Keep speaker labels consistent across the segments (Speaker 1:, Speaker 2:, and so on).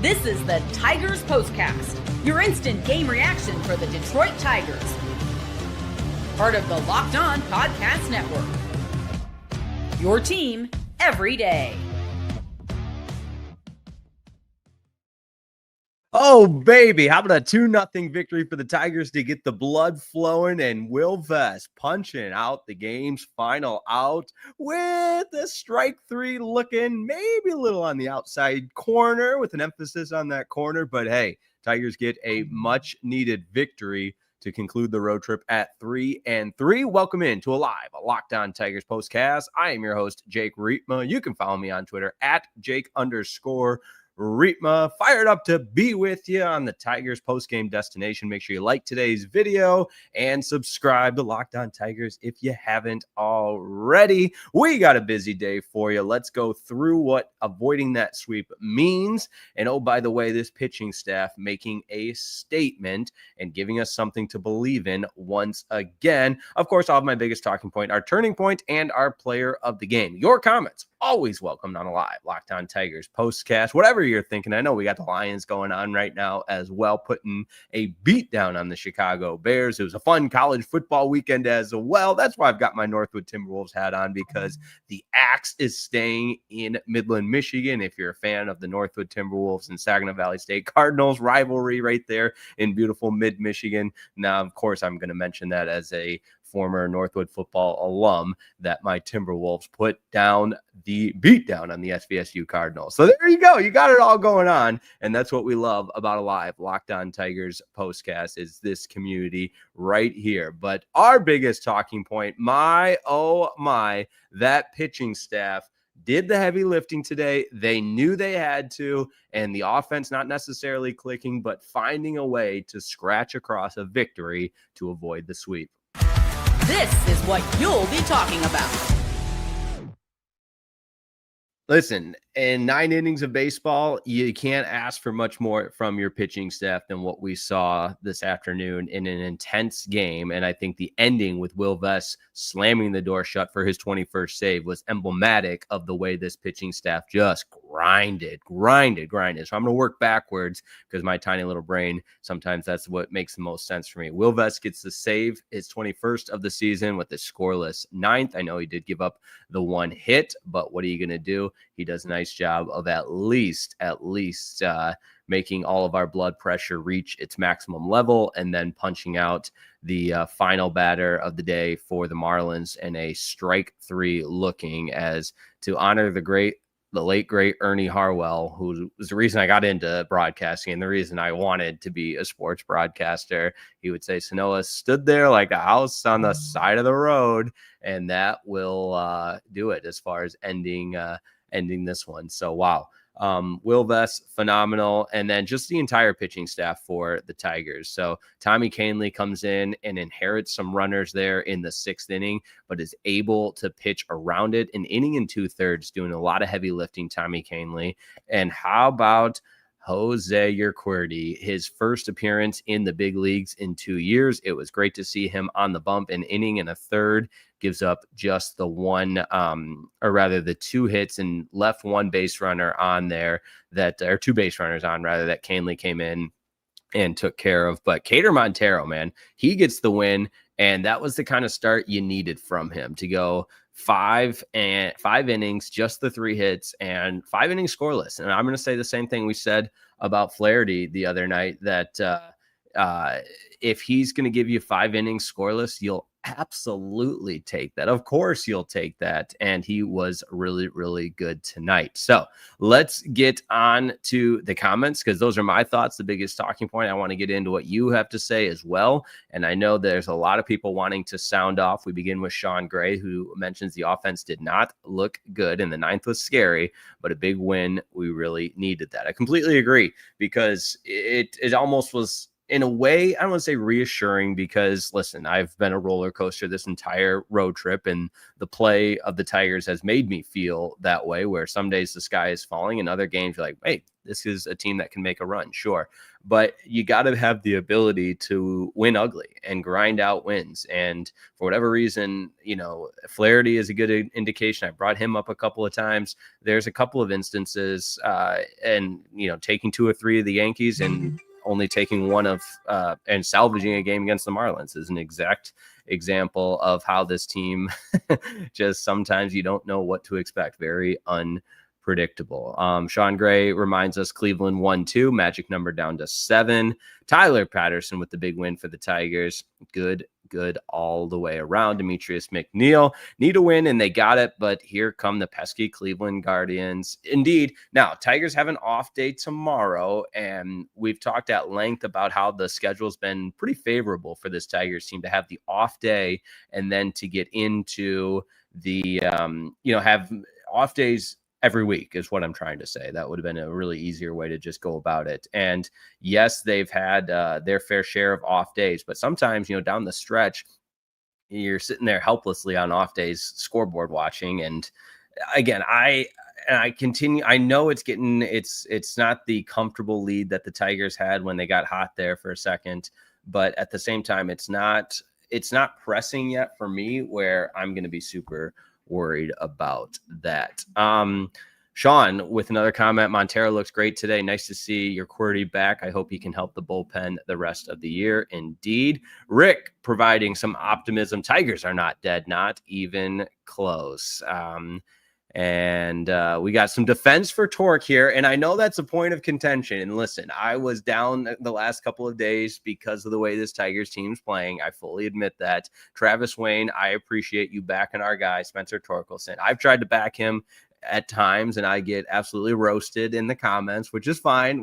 Speaker 1: This is the Tigers Postcast, your instant game reaction for the Detroit Tigers. Part of the Locked On Podcast Network. Your team every day.
Speaker 2: Oh, baby. How about a 2-0 victory for the Tigers to get the blood flowing, and Will Vest punching out the game's final out with a strike three looking maybe a little on the outside corner with an emphasis on that corner. But hey, Tigers get a much needed victory to conclude the road trip at 3-3. Welcome in to a Locked On Tigers postcast. I am your host, Jake Riepma. You can follow me on Twitter at Jake_Riepma. Fired up to be with you on the Tigers postgame destination. Make sure you like today's video and subscribe to Locked On Tigers if you haven't already. We got a busy day for you. Let's go through what avoiding that sweep means. And oh, by the way, this pitching staff making a statement and giving us something to believe in once again. Of course, I'll have my biggest talking point, our turning point, and our player of the game. Your comments always welcomed on a live Locked On Tigers postcast. Whatever you're thinking, I know we got the Lions going on right now as well, putting a beat down on the Chicago Bears. It was a fun college football weekend as well. That's why I've got my Northwood Timberwolves hat on, because the axe is staying in Midland, Michigan. If you're a fan of the Northwood Timberwolves and Saginaw Valley State Cardinals rivalry right there in beautiful mid-Michigan. Now, of course, I'm going to mention that as a former Northwood football alum, that my Timberwolves put down the beat down on the SVSU Cardinals. So there you go. You got it all going on. And that's what we love about a live Locked On Tigers postcast, is this community right here. But our biggest talking point, that pitching staff did the heavy lifting today. They knew they had to, and the offense not necessarily clicking, but finding a way to scratch across a victory to avoid the sweep.
Speaker 1: This is what you'll be talking about.
Speaker 2: Listen, in 9 innings of baseball, you can't ask for much more from your pitching staff than what we saw this afternoon in an intense game. And I think the ending with Will Vest slamming the door shut for his 21st save was emblematic of the way this pitching staff just grinded. So I'm going to work backwards because my tiny little brain, sometimes that's what makes the most sense for me. Will Vest gets the save, his 21st of the season, with a scoreless 9th. I know he did give up the one hit, but what are you going to do? He does a nice job of at least making all of our blood pressure reach its maximum level, and then punching out the final batter of the day for the Marlins in a strike three, looking as to honor the late great Ernie Harwell, who was the reason I got into broadcasting and the reason I wanted to be a sports broadcaster. He would say Sanoa stood there like a house on the side of the road, and that will do it as far as ending this one. So wow. Will Vest, phenomenal. And then just the entire pitching staff for the Tigers. So Tommy Kahnle comes in and inherits some runners there in the 6th inning, but is able to pitch around it an inning and 2/3, doing a lot of heavy lifting, Tommy Kahnle. And how about Jose Urquirdy, his first appearance in the big leagues in 2 years? It was great to see him on the bump, an inning and a third, gives up just the the 2 hits, and left one base runner on there or 2 base runners on that Kahnle came in and took care of. But Keider Montero, man, he gets the win. And that was the kind of start you needed from him, to go 5 innings, just the 3 hits, and 5 innings scoreless. And I'm going to say the same thing we said about Flaherty the other night, that if he's going to give you 5 innings scoreless, you'll absolutely take that. Of course you'll take that. And he was really, really good tonight. So let's get on to the comments, because those are my thoughts, the biggest talking point. I want to get into what you have to say as well. And I know there's a lot of people wanting to sound off. We begin with Sean Gray, who mentions the offense did not look good and the 9th was scary, but a big win. We really needed that. I completely agree, because it almost was in a way, I don't want to say reassuring because, listen, I've been a roller coaster this entire road trip, and the play of the Tigers has made me feel that way, where some days the sky is falling and other games you're like, hey, this is a team that can make a run, sure. But you got to have the ability to win ugly and grind out wins. And for whatever reason, Flaherty is a good indication. I brought him up a couple of times. There's a couple of instances and taking 2 or 3 of the Yankees and only taking one of and salvaging a game against the Marlins is an exact example of how this team just sometimes you don't know what to expect. Very unpredictable. Sean Gray reminds us Cleveland 1-2, magic number down to 7. Tyler Patterson with the big win for the Tigers. Good all the way around. Demetrius McNeil need a win, and they got it, but here come the pesky Cleveland Guardians. Indeed. Now, Tigers have an off day tomorrow, and we've talked at length about how the schedule's been pretty favorable for this Tigers team to have the off day and then to get into the, have off days every week is what I'm trying to say. That would have been a really easier way to just go about it. And yes, they've had their fair share of off days, but sometimes, down the stretch, you're sitting there helplessly on off days, scoreboard watching. And again, I continue. I know it's not the comfortable lead that the Tigers had when they got hot there for a second, but at the same time, it's not pressing yet for me where I'm going to be super worried about that. Sean with another comment. Montero looks great today. Nice to see Urquirdy back. I hope he can help the bullpen the rest of the year. Indeed. Rick providing some optimism. Tigers are not dead, not even close. And we got some defense for Torque here. And I know that's a point of contention. And listen, I was down the last couple of days because of the way this Tigers team's playing. I fully admit that. Travis Wayne, I appreciate you backing our guy, Spencer Torkelson. I've tried to back him at times, and I get absolutely roasted in the comments, which is fine.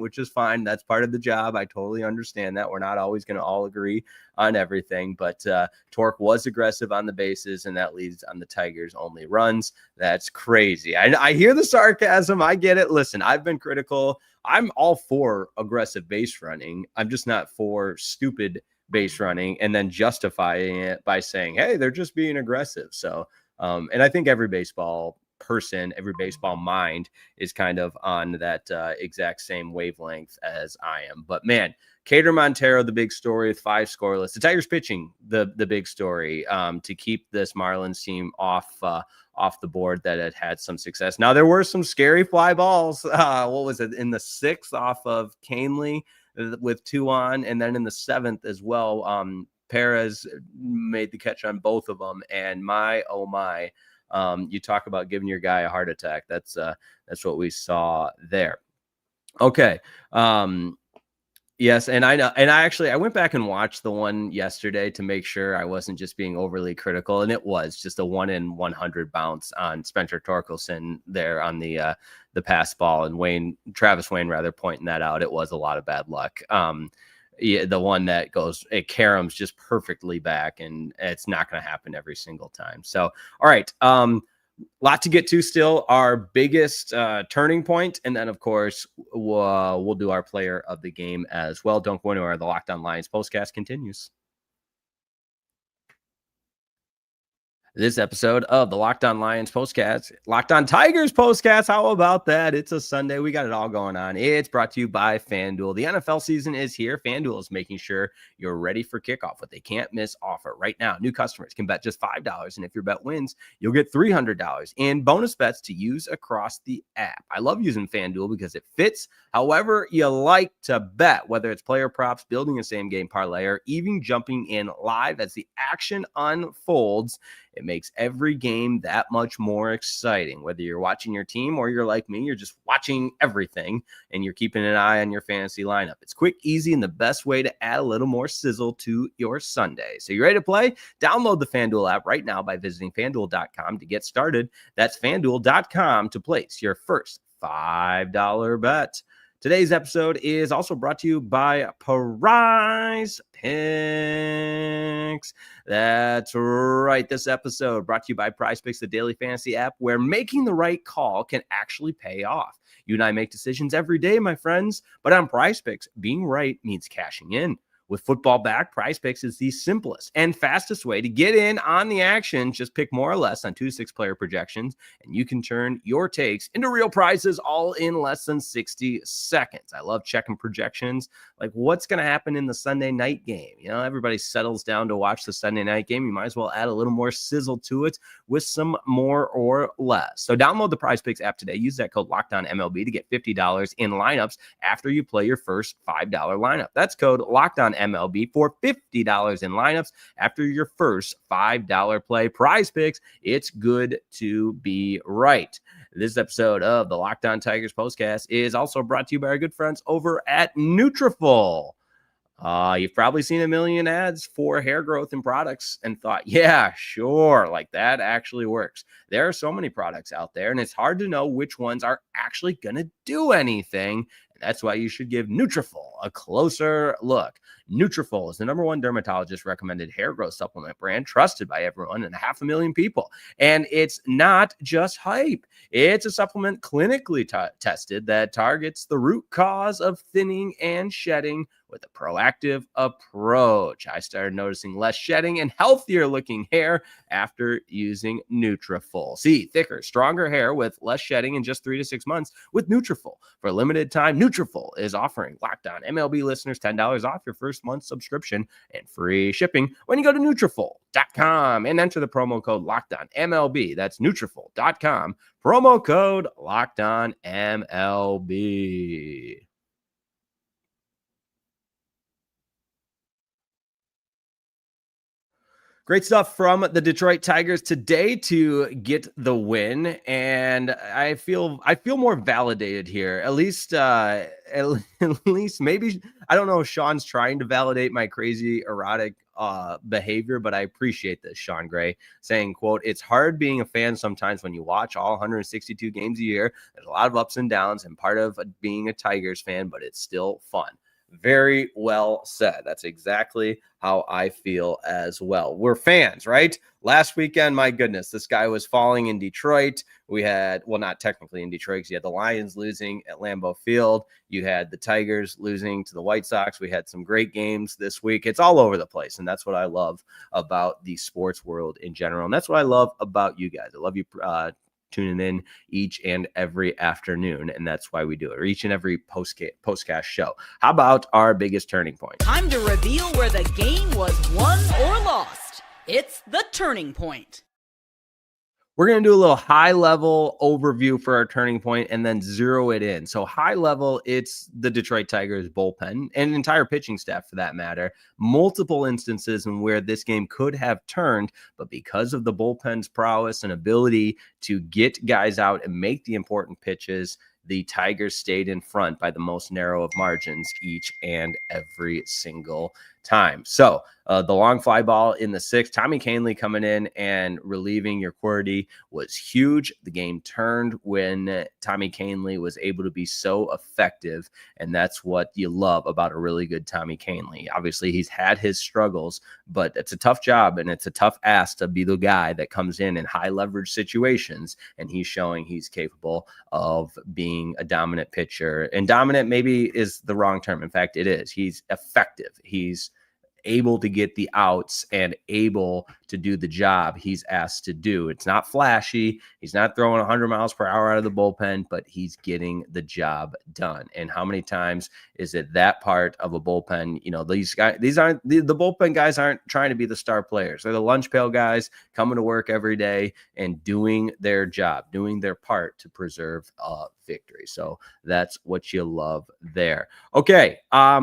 Speaker 2: That's part of the job. I totally understand that. We're not always going to all agree on everything, but Torque was aggressive on the bases, and that leads on the Tigers' only runs. That's crazy. I hear the sarcasm. I get it. Listen, I've been critical. I'm all for aggressive base running. I'm just not for stupid base running and then justifying it by saying, hey, they're just being aggressive. So, and I think every baseball mind is kind of on that exact same wavelength as I am. But man, Keider Montero, the big story with 5 scoreless. The Tigers pitching, the big story to keep this Marlins team off the board that had some success. Now there were some scary fly balls. What was it in the 6th off of Kahnle with 2 on, and then in the 7th as well. Perez made the catch on both of them, and my oh my. You talk about giving your guy a heart attack. That's what we saw there. Okay. Yes. And I know, and I went back and watched the one yesterday to make sure I wasn't just being overly critical. And it was just a 1 in 100 bounce on Spencer Torkelson there on the pass ball, and Travis Wayne rather pointing that out. It was a lot of bad luck. Yeah, the one that goes, it caroms just perfectly back, and it's not going to happen every single time. So, all right. Lot to get to still. Our biggest turning point, and then, of course, we'll do our player of the game as well. Don't go anywhere. The Locked On Lions postcast continues. This episode of the Locked On Lions postcast, Locked On Tigers postcast. How about that? It's a Sunday. We got it all going on. It's brought to you by FanDuel. The NFL season is here. FanDuel is making sure you're ready for kickoff with a can't miss offer right now. New customers can bet just $5, and if your bet wins, you'll get $300 in bonus bets to use across the app. I love using FanDuel because it fits however you like to bet, whether it's player props, building a same game parlay, or even jumping in live as the action unfolds. It makes every game that much more exciting. Whether you're watching your team or you're like me, you're just watching everything and you're keeping an eye on your fantasy lineup. It's quick, easy, and the best way to add a little more sizzle to your Sunday. So you ready to play? Download the FanDuel app right now by visiting FanDuel.com to get started. That's FanDuel.com to place your first $5 bet. Today's episode is also brought to you by Prize Picks. That's right. This episode brought to you by Prize Picks, the daily fantasy app where making the right call can actually pay off. You and I make decisions every day, my friends, but on Prize Picks, being right means cashing in. With football back, Prize Picks is the simplest and fastest way to get in on the action. Just pick more or less on 2 to 6 player projections, and you can turn your takes into real prizes all in less than 60 seconds. I love checking projections, like what's going to happen in the Sunday night game. You know, everybody settles down to watch the Sunday night game. You might as well add a little more sizzle to it with some more or less. So download the Prize Picks app today. Use that code LOCKEDONMLB to get $50 in lineups after you play your first $5 lineup. That's code LOCKEDONMLB for $50 in lineups after your first $5 play. Prize Picks, it's good to be right. This episode of the Locked On Tigers Postcast is also brought to you by our good friends over at Nutrafol. You've probably seen a million ads for hair growth and products and thought, yeah, sure, like that actually works. There are so many products out there, and it's hard to know which ones are actually going to do anything. That's why you should give Nutrafol a closer look. Nutrafol is the #1 dermatologist recommended hair growth supplement brand trusted by everyone and 500,000 people. And it's not just hype. It's a supplement clinically tested that targets the root cause of thinning and shedding with a proactive approach. I started noticing less shedding and healthier looking hair after using Nutrafol. See thicker, stronger hair with less shedding in just 3 to 6 months with Nutrafol. For a limited time, Nutrafol is offering Locked On MLB listeners $10 off your first month subscription and free shipping when you go to Nutrafol.com and enter the promo code Locked On MLB. That's Nutrafol.com, promo code Locked On MLB. Great stuff from the Detroit Tigers today to get the win, and I feel more validated here. At least maybe I don't know if Sean's trying to validate my crazy erratic behavior, but I appreciate this. Sean Gray saying, quote, "It's hard being a fan sometimes when you watch all 162 games a year. There's a lot of ups and downs and part of being a Tigers fan, but it's still fun." Very well said. That's exactly how I feel as well. We're fans, right? Last weekend, my goodness, this guy was falling in Detroit. We had, well, not technically in Detroit, because you had the Lions losing at Lambeau Field. You had the Tigers losing to the White Sox. We had some great games this week. It's all over the place, and that's what I love about the sports world in general, and that's what I love about you guys. I love you tuning in each and every afternoon, and that's why we do it, or each and every postcast show. How about our biggest turning point?
Speaker 1: Time to reveal where the game was won or lost. It's the turning point.
Speaker 2: We're going to do a little high-level overview for our turning point and then zero it in. So high level, it's the Detroit Tigers bullpen and entire pitching staff for that matter. Multiple instances in where this game could have turned, but because of the bullpen's prowess and ability to get guys out and make the important pitches, the Tigers stayed in front by the most narrow of margins each and every single time. So the long fly ball in the 6th, Tommy Kahnle coming in and relieving Urquirdy was huge. The game turned when Tommy Kahnle was able to be so effective, and that's what you love about a really good Tommy Kahnle. Obviously, he's had his struggles, but it's a tough job and it's a tough ask to be the guy that comes in high leverage situations, and he's showing he's capable of being a dominant pitcher. And dominant maybe is the wrong term. In fact, it is. He's effective. He's able to get the outs and able to do the job he's asked to do. It's not flashy. He's not throwing 100 miles per hour out of the bullpen, but he's getting the job done. And how many times is it that part of a bullpen? You know, these guys, the bullpen guys aren't trying to be the star players. They're the lunch pail guys coming to work every day and doing their job, doing their part to preserve victory. So that's what you love there. Okay.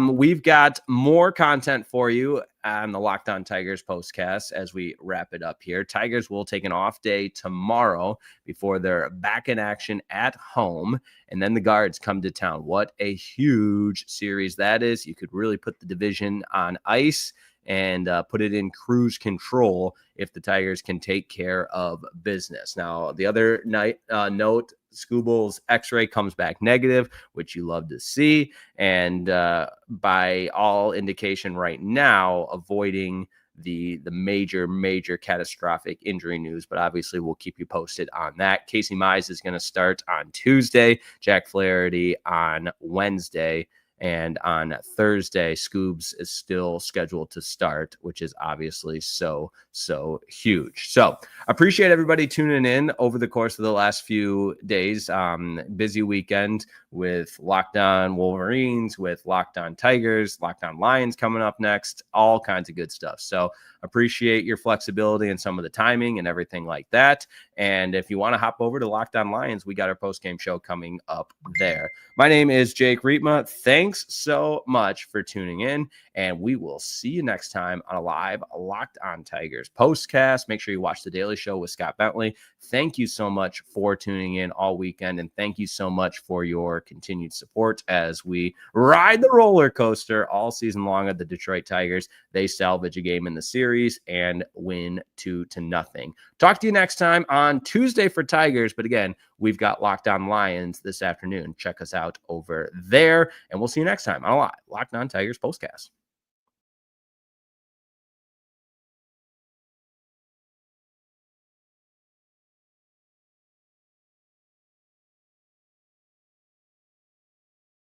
Speaker 2: We've got more content for you on the Locked On Tigers postcast as we wrap it up here. Tigers will take an off day tomorrow before they're back in action at home, and then the Guards come to town. What a huge series that is. You could really put the division on ice and put it in cruise control if the Tigers can take care of business. Now, the other note, Skubal's x-ray comes back negative, which you love to see. And by all indication right now, avoiding the major catastrophic injury news, but obviously we'll keep you posted on that. Casey Mize is going to start on Tuesday, Jack Flaherty on Wednesday, And on Thursday, Scoobs is still scheduled to start, which is obviously so huge. So appreciate everybody tuning in over the course of the last few days. Busy weekend with Locked On Wolverines, with Locked On Tigers, Locked On Lions coming up next, all kinds of good stuff. So appreciate your flexibility and some of the timing and everything like that. And if you want to hop over to Locked On Lions, we got our post-game show coming up there. My name is Jake Rietma. Thanks so much for tuning in, and we will see you next time on a live Locked On Tigers postcast. Make sure you watch The Daily Show with Scott Bentley. Thank you so much for tuning in all weekend, and thank you so much for your continued support as we ride the roller coaster all season long of the Detroit Tigers. They salvage a game in the series and win 2-0. Talk to you next time on Tuesday for Tigers, but again, we've got Locked On Lions this afternoon. Check us out over there, and we'll see you next time on a Locked On Tigers postcast.